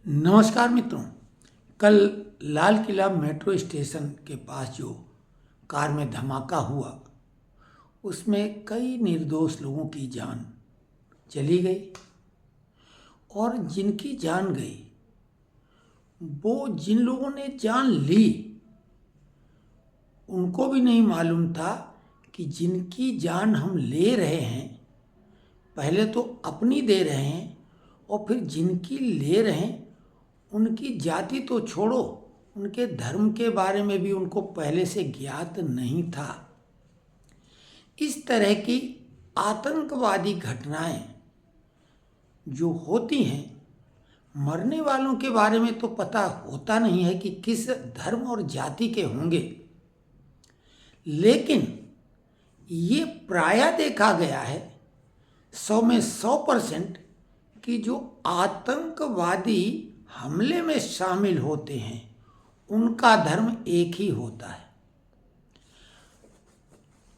नमस्कार मित्रों। कल लाल किला मेट्रो स्टेशन के पास जो कार में धमाका हुआ उसमें कई निर्दोष लोगों की जान चली गई और जिनकी जान गई वो जिन लोगों ने जान ली उनको भी नहीं मालूम था कि जिनकी जान हम ले रहे हैं पहले तो अपनी दे रहे हैं और फिर जिनकी ले रहे हैं उनकी जाति तो छोड़ो, उनके धर्म के बारे में भी उनको पहले से ज्ञात नहीं था। इस तरह की आतंकवादी घटनाएं जो होती हैं, मरने वालों के बारे में तो पता होता नहीं है कि किस धर्म और जाति के होंगे, लेकिन ये प्रायः देखा गया है 100 में 100% कि जो आतंकवादी हमले में शामिल होते हैं उनका धर्म एक ही होता है।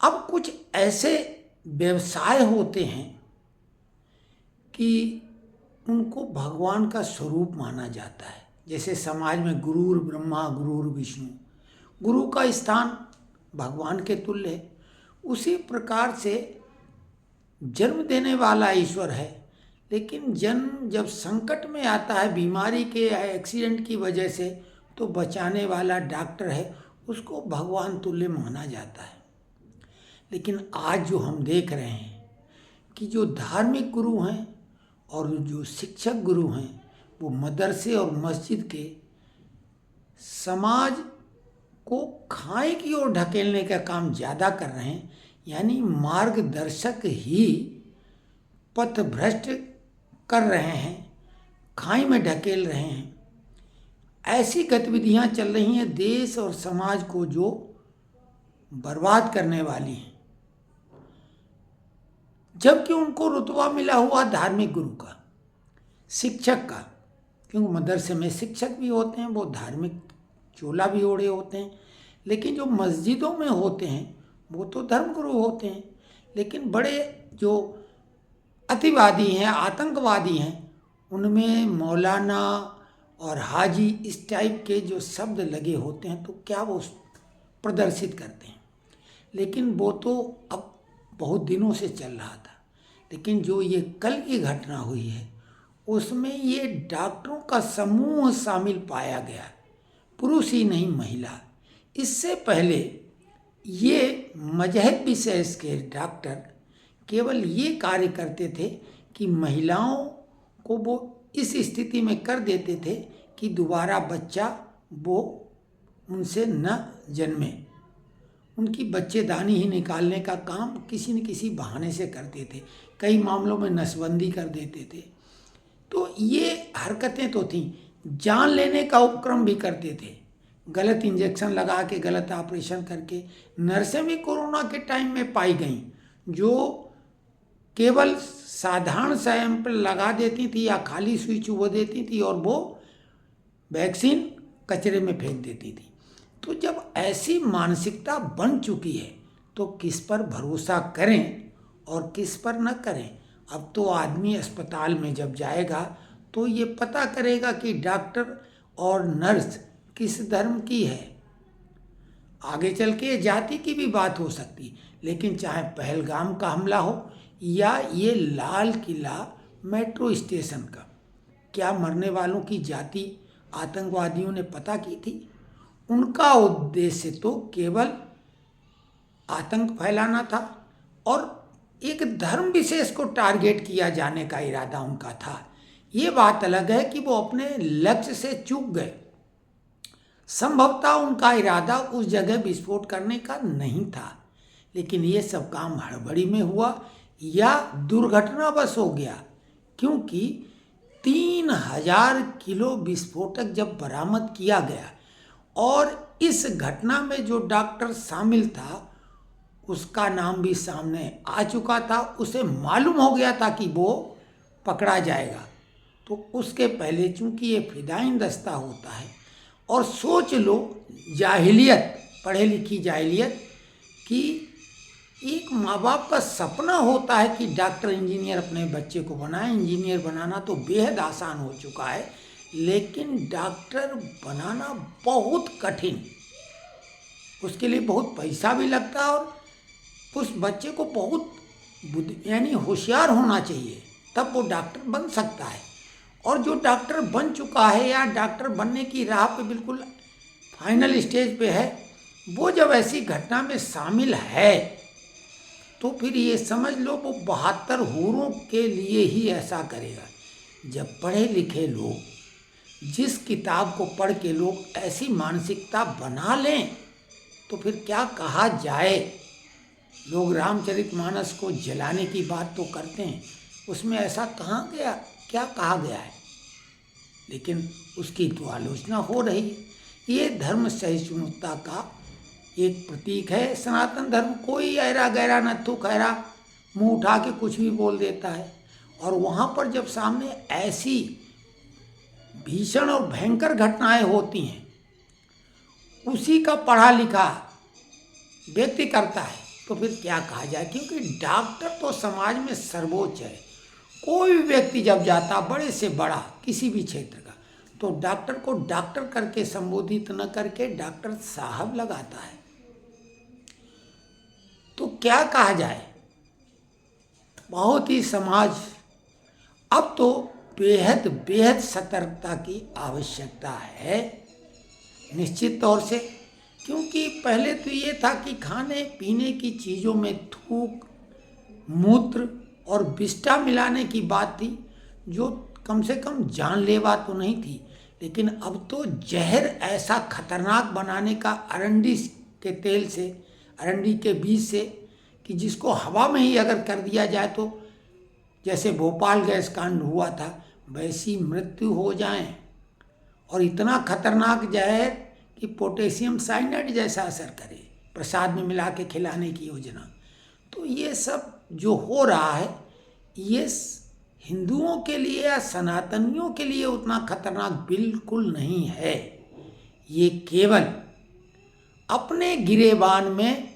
अब कुछ ऐसे व्यवसाय होते हैं कि उनको भगवान का स्वरूप माना जाता है। जैसे समाज में गुरुर ब्रह्मा गुरुर विष्णु, गुरु का स्थान भगवान के तुल्य है। उसी प्रकार से जन्म देने वाला ईश्वर है, लेकिन जन्म जब संकट में आता है बीमारी के या एक्सीडेंट की वजह से तो बचाने वाला डॉक्टर है, उसको भगवान तुल्य माना जाता है। लेकिन आज जो हम देख रहे हैं कि जो धार्मिक गुरु हैं और जो शिक्षक गुरु हैं वो मदरसे और मस्जिद के समाज को खाई की ओर ढकेलने का काम ज़्यादा कर रहे हैं, यानी मार्गदर्शक ही पथ भ्रष्ट कर रहे हैं, खाई में ढकेल रहे हैं। ऐसी गतिविधियां चल रही हैं देश और समाज को जो बर्बाद करने वाली हैं, जबकि उनको रुतबा मिला हुआ धार्मिक गुरु का, शिक्षक का। क्योंकि मदरसे में शिक्षक भी होते हैं, वो धार्मिक चोला भी ओढ़े होते हैं, लेकिन जो मस्जिदों में होते हैं वो तो धर्मगुरु होते हैं। लेकिन बड़े जो अतिवादी हैं, आतंकवादी हैं, उनमें मौलाना और हाजी इस टाइप के जो शब्द लगे होते हैं तो क्या वो प्रदर्शित करते हैं। लेकिन वो तो अब बहुत दिनों से चल रहा था। लेकिन जो ये कल की घटना हुई है उसमें ये डॉक्टरों का समूह शामिल पाया गया, पुरुष ही नहीं महिला। इससे पहले ये मजहब विशेष के डॉक्टर केवल ये कार्य करते थे कि महिलाओं को वो इस स्थिति में कर देते थे कि दोबारा बच्चा वो उनसे न जन्मे। उनकी बच्चेदानी ही निकालने का काम किसी न किसी बहाने से करते थे। कई मामलों में नसबंदी कर देते थे। तो ये हरकतें तो थीं। जान लेने का उपक्रम भी करते थे, गलत इंजेक्शन लगा के, गलत ऑपरेशन करके। नर्सें भी कोरोना के टाइम में पाई गईं जो केवल साधारण सैंपल लगा देती थी या खाली सुई चुभो देती थी और वो वैक्सीन कचरे में फेंक देती थी। तो जब ऐसी मानसिकता बन चुकी है तो किस पर भरोसा करें और किस पर न करें। अब तो आदमी अस्पताल में जब जाएगा तो ये पता करेगा कि डॉक्टर और नर्स किस धर्म की है। आगे चल के जाति की भी बात हो सकती, लेकिन चाहे पहलगाम का हमला हो या ये लाल किला मेट्रो स्टेशन का, क्या मरने वालों की जाति आतंकवादियों ने पता की थी? उनका उद्देश्य तो केवल आतंक फैलाना था और एक धर्म विशेष को टारगेट किया जाने का इरादा उनका था। ये बात अलग है कि वो अपने लक्ष्य से चूक गए। संभवतः उनका इरादा उस जगह विस्फोट करने का नहीं था, लेकिन ये सब काम हड़बड़ी में हुआ या दुर्घटनावश हो गया। क्योंकि 3000 किलो विस्फोटक जब बरामद किया गया और इस घटना में जो डॉक्टर शामिल था उसका नाम भी सामने आ चुका था, उसे मालूम हो गया था कि वो पकड़ा जाएगा। तो उसके पहले चूंकि ये फिदाइन दस्ता होता है और सोच लो जाहिलियत, पढ़े लिखी जाहिलियत, कि एक माँ बाप का सपना होता है कि डॉक्टर इंजीनियर अपने बच्चे को बनाए। इंजीनियर बनाना तो बेहद आसान हो चुका है, लेकिन डॉक्टर बनाना बहुत कठिन, उसके लिए बहुत पैसा भी लगता है और उस बच्चे को बहुत यानी होशियार होना चाहिए, तब वो डॉक्टर बन सकता है। और जो डॉक्टर बन चुका है या डॉक्टर बनने की राह पे बिल्कुल फाइनल स्टेज पे है, वो जब ऐसी घटना में शामिल है तो फिर ये समझ लो वो 72 हूरों के लिए ही ऐसा करेगा। जब पढ़े लिखे लोग जिस किताब को पढ़ के लोग ऐसी मानसिकता बना लें तो फिर क्या कहा जाए। लोग रामचरितमानस को जलाने की बात तो करते हैं, उसमें ऐसा कहाँ गया, क्या कहा गया है, लेकिन उसकी तो आलोचना हो रही है। ये धर्म सहिष्णुता का एक प्रतीक है सनातन धर्म। कोई ऐरा गैरा नत्थु खैरा मुंह उठा के कुछ भी बोल देता है, और वहाँ पर जब सामने ऐसी भीषण और भयंकर घटनाएं होती हैं, उसी का पढ़ा लिखा व्यक्ति करता है तो फिर क्या कहा जाए। क्योंकि डॉक्टर तो समाज में सर्वोच्च है। कोई भी व्यक्ति जब जाता बड़े से बड़ा किसी भी क्षेत्र का, तो डॉक्टर को डॉक्टर करके संबोधित न करके डॉक्टर साहब लगाता है। तो क्या कहा जाए, बहुत ही समाज अब तो बेहद बेहद सतर्कता की आवश्यकता है निश्चित तौर से। क्योंकि पहले तो ये था कि खाने पीने की चीज़ों में थूक, मूत्र और विष्ठा मिलाने की बात थी, जो कम से कम जानलेवा तो नहीं थी, लेकिन अब तो जहर ऐसा खतरनाक बनाने का अरंडी के तेल से, अरंडी के बीज से, कि जिसको हवा में ही अगर कर दिया जाए तो जैसे भोपाल गैस कांड हुआ था वैसी मृत्यु हो जाए। और इतना खतरनाक जहर कि पोटेशियम साइनाइड जैसा असर करे, प्रसाद में मिला के खिलाने की योजना। तो ये सब जो हो रहा है ये हिंदुओं के लिए या सनातनियों के लिए उतना खतरनाक बिल्कुल नहीं है। ये केवल अपने गिरेबान में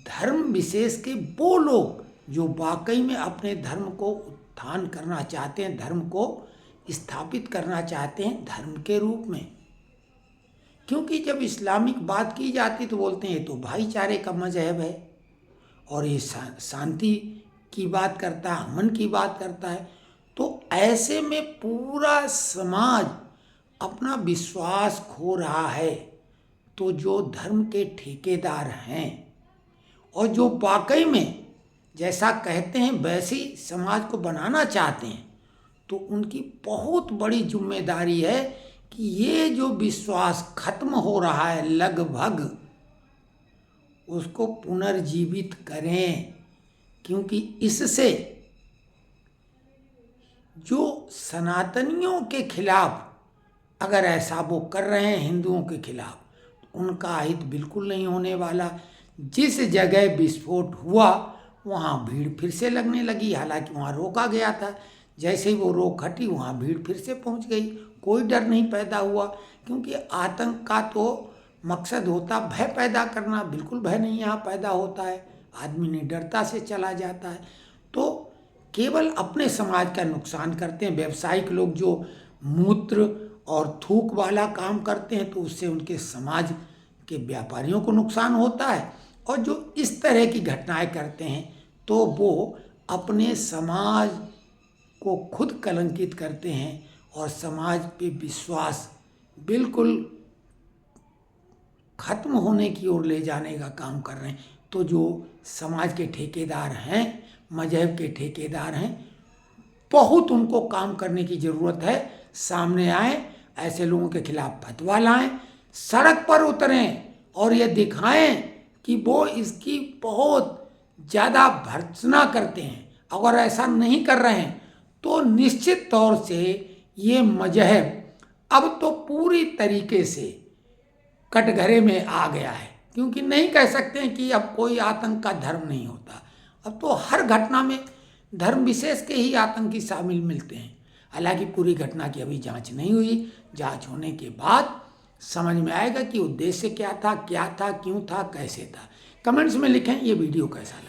धर्म विशेष के वो लोग जो वाकई में अपने धर्म को उत्थान करना चाहते हैं, धर्म को स्थापित करना चाहते हैं धर्म के रूप में। क्योंकि जब इस्लामिक बात की जाती तो बोलते हैं ये तो भाईचारे का मजहब है और ये शांति की बात करता है, अमन की बात करता है। तो ऐसे में पूरा समाज अपना विश्वास खो रहा है। तो जो धर्म के ठेकेदार हैं और जो वाकई में जैसा कहते हैं वैसे ही समाज को बनाना चाहते हैं, तो उनकी बहुत बड़ी जिम्मेदारी है कि ये जो विश्वास खत्म हो रहा है लगभग, उसको पुनर्जीवित करें। क्योंकि इससे जो सनातनियों के खिलाफ अगर ऐसा वो कर रहे हैं हिंदुओं के खिलाफ, तो उनका हित बिल्कुल नहीं होने वाला। जिस जगह विस्फोट हुआ वहाँ भीड़ फिर से लगने लगी, हालांकि वहाँ रोका गया था। जैसे ही वो रोक हटी वहाँ भीड़ फिर से पहुँच गई, कोई डर नहीं पैदा हुआ। क्योंकि आतंक का तो मकसद होता भय पैदा करना, बिल्कुल भय नहीं यहाँ पैदा होता है, आदमी निडरता से चला जाता है। तो केवल अपने समाज का नुकसान करते हैं। व्यावसायिक लोग जो मूत्र और थूक वाला काम करते हैं तो उससे उनके समाज के व्यापारियों को नुकसान होता है, और जो इस तरह की घटनाएं करते हैं तो वो अपने समाज को खुद कलंकित करते हैं और समाज पे विश्वास बिल्कुल खत्म होने की ओर ले जाने का काम कर रहे हैं। तो जो समाज के ठेकेदार हैं, मजहब के ठेकेदार हैं, बहुत उनको काम करने की ज़रूरत है। सामने आए, ऐसे लोगों के खिलाफ फतवा लाएं, सड़क पर उतरें और ये दिखाएं कि वो इसकी बहुत ज़्यादा भर्त्सना करते हैं। अगर ऐसा नहीं कर रहे हैं तो निश्चित तौर से ये मजहब अब तो पूरी तरीके से कटघरे में आ गया है। क्योंकि नहीं कह सकते हैं कि अब कोई आतंक का धर्म नहीं होता, अब तो हर घटना में धर्म विशेष के ही आतंकी शामिल मिलते हैं। हालांकि पूरी घटना की अभी जांच नहीं हुई, जांच होने के बाद समझ में आएगा कि उद्देश्य क्या था, क्यों था, कैसे था। कमेंट्स में लिखें ये वीडियो कैसा लगा।